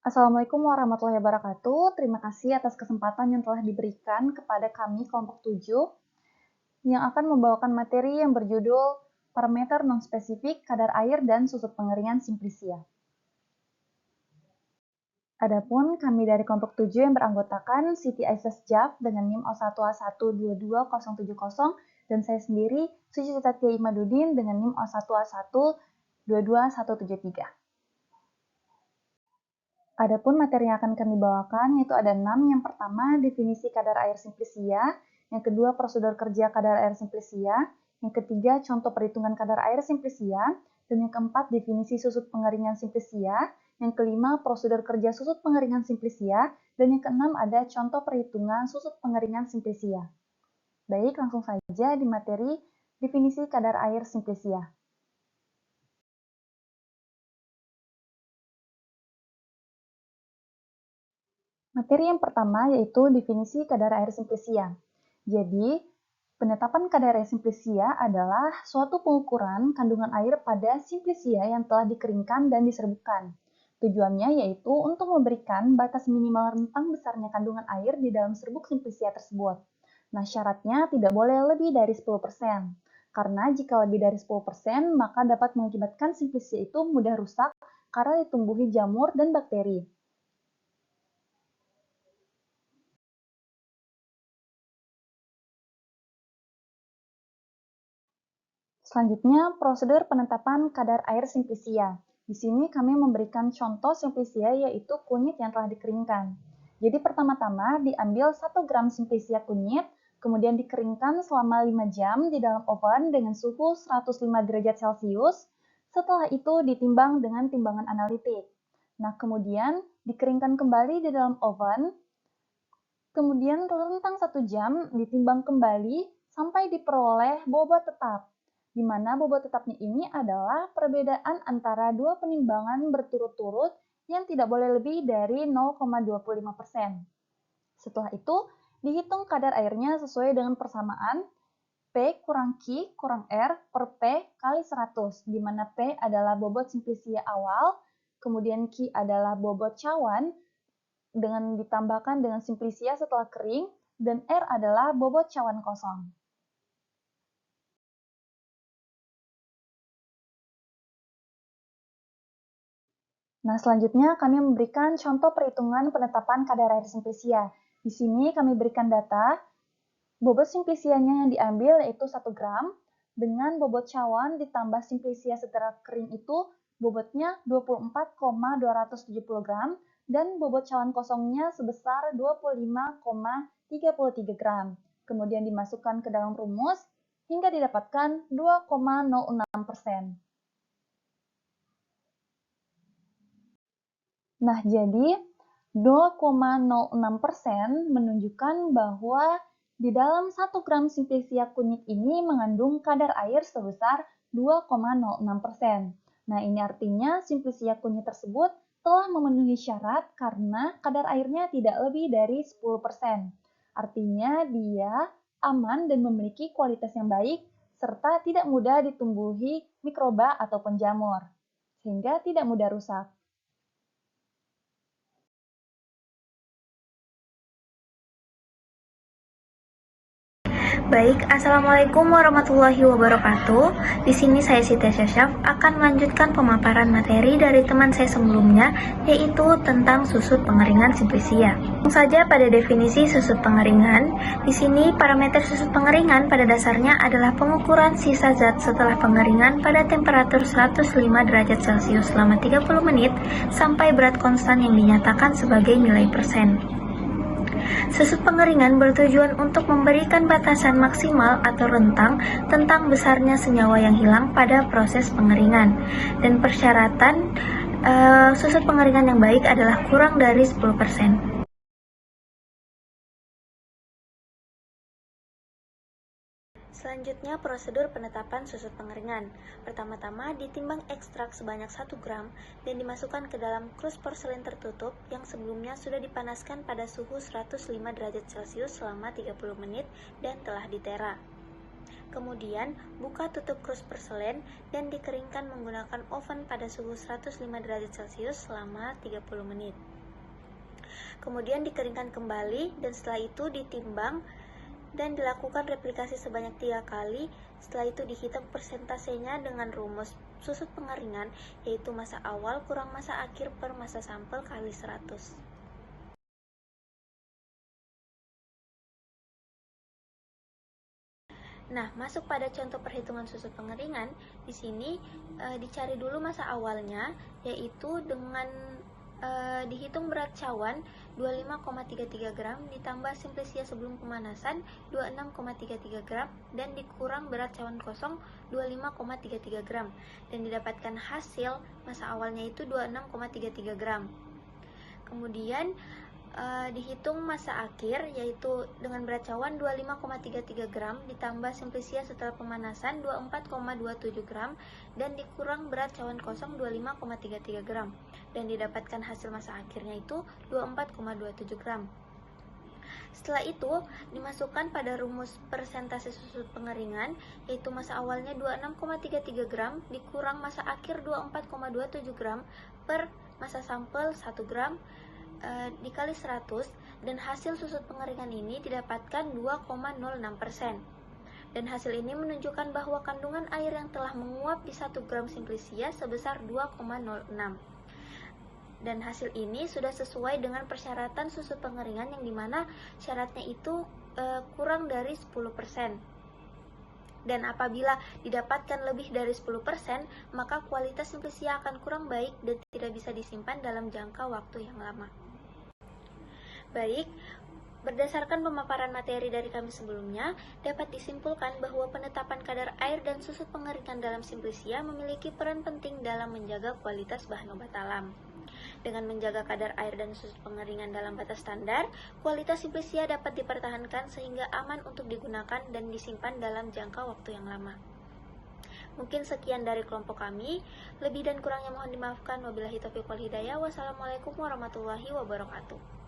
Assalamualaikum warahmatullahi wabarakatuh. Terima kasih atas kesempatan yang telah diberikan kepada kami kelompok 7 yang akan membawakan materi yang berjudul Parameter Non-Spesifik Kadar Air dan Susut Pengeringan Simplisia. Adapun kami dari kelompok 7 yang beranggotakan Siti Aisyah Sjaf dengan NIM 01A1222070 dan saya sendiri Suci Tatia Imadudin dengan NIM 01A1222173. Adapun materi yang akan kami bawakan yaitu ada 6. Yang pertama, definisi kadar air simplisia. Yang kedua, prosedur kerja kadar air simplisia. Yang ketiga, contoh perhitungan kadar air simplisia. Dan yang keempat, definisi susut pengeringan simplisia. Yang kelima, prosedur kerja susut pengeringan simplisia. Dan yang keenam, ada contoh perhitungan susut pengeringan simplisia. Baik, langsung saja di materi definisi kadar air simplisia. Materi yang pertama yaitu definisi kadar air simplisia. Jadi, penetapan kadar air simplisia adalah suatu pengukuran kandungan air pada simplisia yang telah dikeringkan dan diserbukkan. Tujuannya yaitu untuk memberikan batas minimal rentang besarnya kandungan air di dalam serbuk simplisia tersebut. Nah, syaratnya tidak boleh lebih dari 10%. Karena jika lebih dari 10%, maka dapat mengakibatkan simplisia itu mudah rusak karena ditumbuhi jamur dan bakteri. Selanjutnya, prosedur penetapan kadar air simplisia. Di sini kami memberikan contoh simplisia yaitu kunyit yang telah dikeringkan. Jadi pertama-tama diambil 1 gram simplisia kunyit, kemudian dikeringkan selama 5 jam di dalam oven dengan suhu 105 derajat Celcius. Setelah itu ditimbang dengan timbangan analitik. Nah, kemudian dikeringkan kembali di dalam oven, kemudian rentang 1 jam ditimbang kembali sampai diperoleh bobot tetap, di mana bobot tetapnya ini adalah perbedaan antara dua penimbangan berturut-turut yang tidak boleh lebih dari 0,25%. Setelah itu, dihitung kadar airnya sesuai dengan persamaan P kurang Q kurang R per P kali 100, di mana P adalah bobot simplisia awal, kemudian Q adalah bobot cawan, dengan ditambahkan dengan simplisia setelah kering, dan R adalah bobot cawan kosong. Nah, selanjutnya kami memberikan contoh perhitungan penetapan kadar air simplisia. Di sini kami berikan data, bobot simplisianya yang diambil yaitu 1 gram, dengan bobot cawan ditambah simplisia setelah kering itu bobotnya 24,270 gram, dan bobot cawan kosongnya sebesar 25,33 gram. Kemudian dimasukkan ke dalam rumus hingga didapatkan 2,06%. Nah, jadi 0,06% menunjukkan bahwa di dalam 1 gram simplisia kunyit ini mengandung kadar air sebesar 2,06%. Nah, ini artinya simplisia kunyit tersebut telah memenuhi syarat karena kadar airnya tidak lebih dari 10%. Artinya dia aman dan memiliki kualitas yang baik serta tidak mudah ditumbuhi mikroba ataupun jamur, sehingga tidak mudah rusak. Baik, Assalamualaikum warahmatullahi wabarakatuh. Di sini saya Siti Aisyah akan melanjutkan pemaparan materi dari teman saya sebelumnya, yaitu tentang susut pengeringan simplisia. Langsung saja pada definisi susut pengeringan. Di sini parameter susut pengeringan pada dasarnya adalah pengukuran sisa zat setelah pengeringan pada temperatur 105 derajat Celcius selama 30 menit sampai berat konstan yang dinyatakan sebagai nilai persen. Susut pengeringan bertujuan untuk memberikan batasan maksimal atau rentang tentang besarnya senyawa yang hilang pada proses pengeringan. Dan persyaratan susut pengeringan yang baik adalah kurang dari 10%. Selanjutnya, prosedur penetapan susut pengeringan. Pertama-tama, ditimbang ekstrak sebanyak 1 gram dan dimasukkan ke dalam krus porselen tertutup yang sebelumnya sudah dipanaskan pada suhu 105 derajat Celcius selama 30 menit dan telah ditera. Kemudian, buka tutup krus porselen dan dikeringkan menggunakan oven pada suhu 105 derajat Celcius selama 30 menit. Kemudian dikeringkan kembali dan setelah itu ditimbang dan dilakukan replikasi sebanyak 3 kali. Setelah itu dihitung persentasenya dengan rumus susut pengeringan, yaitu masa awal kurang masa akhir per masa sampel kali 100. Nah, masuk pada contoh perhitungan susut pengeringan. Di sini dicari dulu masa awalnya, yaitu dengan dihitung berat cawan 25,33 gram ditambah simplisia sebelum pemanasan 26,33 gram dan dikurang berat cawan kosong 25,33 gram dan didapatkan hasil masa awalnya itu 26,33 gram. Kemudian dihitung masa akhir, yaitu dengan berat cawan 25,33 gram ditambah simplisia setelah pemanasan 24,27 gram dan dikurang berat cawan kosong 25,33 gram dan didapatkan hasil masa akhirnya itu 24,27 gram. Setelah itu dimasukkan pada rumus persentase susut pengeringan, yaitu masa awalnya 26,33 gram dikurang masa akhir 24,27 gram per masa sampel 1 gram dikali 100 dan hasil susut pengeringan ini didapatkan 2,06%. Dan hasil ini menunjukkan bahwa kandungan air yang telah menguap di 1 gram simplisia sebesar 2,06. Dan hasil ini sudah sesuai dengan persyaratan susut pengeringan yang dimana syaratnya itu kurang dari 10%. Dan apabila didapatkan lebih dari 10%, maka kualitas simplisia akan kurang baik dan tidak bisa disimpan dalam jangka waktu yang lama. Baik, berdasarkan pemaparan materi dari kami sebelumnya, dapat disimpulkan bahwa penetapan kadar air dan susut pengeringan dalam simplisia memiliki peran penting dalam menjaga kualitas bahan obat alam. Dengan menjaga kadar air dan susut pengeringan dalam batas standar, kualitas simplisia dapat dipertahankan sehingga aman untuk digunakan dan disimpan dalam jangka waktu yang lama. Mungkin sekian dari kelompok kami, lebih dan kurangnya mohon dimaafkan. Wabillahi taufiq wal hidayah. Wassalamualaikum warahmatullahi wabarakatuh.